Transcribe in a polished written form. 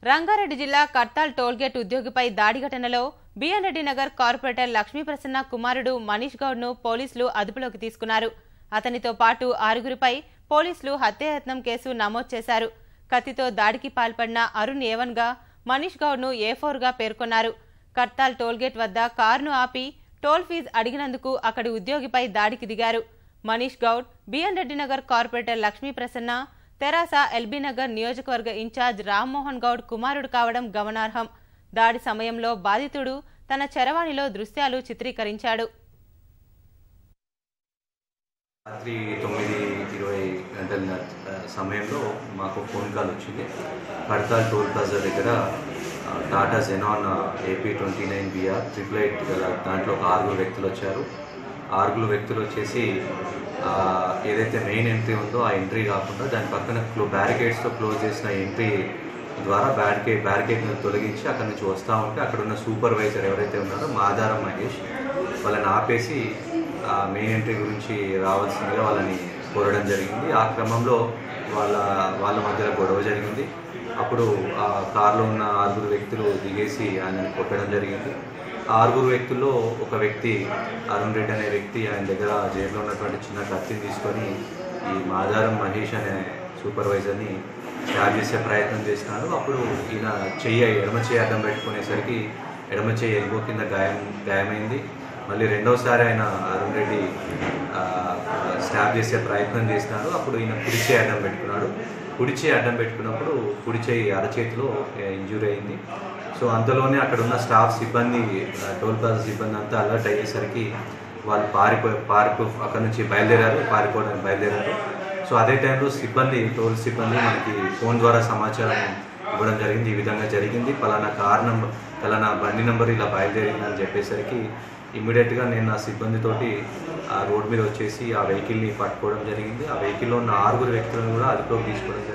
రంగారెడ్డి జిల్లా కర్తాల్ టోల్గేట్ ఉద్యోగిపై దాడి ఘటనలో బిఎన్ రెడ్డి నగర్ కార్పొరేటర్ లక్ష్మీప్రసన్న కుమారుడు మనీష్ గౌడ్ను పోలీసులు అదుపులోకి తీసుకున్నారు. అతనితో పాటు 6గురిపై పోలీసులు హత్యాయత్నం కేసు నమోదు చేశారు. కత్తితో దాడికి పాల్పడిన అరుణ్ A1గా మనీష్ గౌడ్ను A4గా పేర్కొన్నారు. కర్తాల్ టోల్గేట్ వద్ద కారును ఆపి టోల్ ఫీజు అడిగినందుకు అక్కడి ఉద్యోగిపై దాడికి దిగారు. మనీష్ గౌడ్ బిఎన్ రెడ్డి నగర్ కార్పొరేటర్ లక్ష్మీప్రసన్న తెరాస ఎల్బీ నగర్ నియోజకవర్గ ఇన్ఛార్జ్ రామ్మోహన్ గౌడ్ కుమారుడు కావడం గమనార్హం. దాడి సమయంలో బాధితుడు తన చరవాణిలో దృశ్యాలు చిత్రీకరించాడు. రాత్రి 9:20 గంటల సమయంలో మాకు ఫోన్ కాల్ వచ్చింది. కడతాల్ టోల్ ప్లాజా దగ్గర టాటా జెనాన్ AP29BR 888 గల దాంట్లో ఒక 6 వ్యక్తులు వచ్చారు. 6 వ్యక్తులు వచ్చేసి ఏదైతే మెయిన్ ఎంట్రీ ఉందో ఆ ఎంట్రీ కాకుండా దాని పక్కన బ్యారికేడ్స్తో క్లోజ్ చేసిన ఎంట్రీ ద్వారా బ్యారికేడ్ని తొలగించి అక్కడి నుంచి వస్తూ ఉంటే అక్కడున్న సూపర్వైజర్ ఎవరైతే ఉన్నారో మాదారం మహేష్ వాళ్ళని ఆపేసి మెయిన్ ఎంట్రీ గురించి రావాల్సిందిగా వాళ్ళని కోరడం జరిగింది. ఆ క్రమంలో వాళ్ళ మధ్యలో గొడవ జరిగింది. అప్పుడు ఆ కారులో ఉన్న 6 వ్యక్తులు దిగేసి ఆయనని కొట్టడం జరిగింది. ఆ 6 వ్యక్తుల్లో ఒక వ్యక్తి అరుణ్ రెడ్డి అనే వ్యక్తి ఆయన దగ్గర జైల్లో ఉన్నటువంటి చిన్న కత్తిని తీసుకొని ఈ మాదారం మహేష్ అనే సూపర్వైజర్ని స్టార్ట్ చేసే ప్రయత్నం చేసినాడు. అప్పుడు ఈయన ఎడమ చెయ్యి అడ్డం పెట్టుకునేసరికి ఎడమ చెయ్యి ఎల్బో కింద గాయమైంది. మళ్ళీ రెండోసారి ఆయన అరుణ్ రెడ్డి స్టాప్ చేసే ప్రయత్నం చేసినాడు. అప్పుడు ఈయన కుడి చెయ్యి అడ్డం పెట్టుకున్నాడు. కుడి చెయ్యి అడ్డం పెట్టుకున్నప్పుడు కుడి చెయ్యి అరచేతిలో ఇంజ్యూరీ అయింది. సో అంతలోనే అక్కడ ఉన్న స్టాఫ్ సిబ్బంది టోల్ ప్లాజా సిబ్బంది అంతా అలర్ట్ అయ్యేసరికి వాళ్ళు అక్కడ నుంచి పారిపోవడానికి బయలుదేరారు. సో అదే టైంలో టోల్ సిబ్బంది మనకి ఫోన్ ద్వారా సమాచారం ఇవ్వడం జరిగింది. ఈ విధంగా జరిగింది, పలానా బండి నెంబర్ ఇలా బయలుదేరిందని చెప్పేసరికి ఇమ్మీడియట్గా నేను నా సిబ్బందితోటి ఆ రోడ్ మీద వచ్చేసి ఆ వెహికల్ని పట్టుకోవడం జరిగింది. ఆ వెహికల్లో ఉన్న 6 వ్యక్తులను కూడా అదుపులోకి తీసుకోవడం జరిగింది.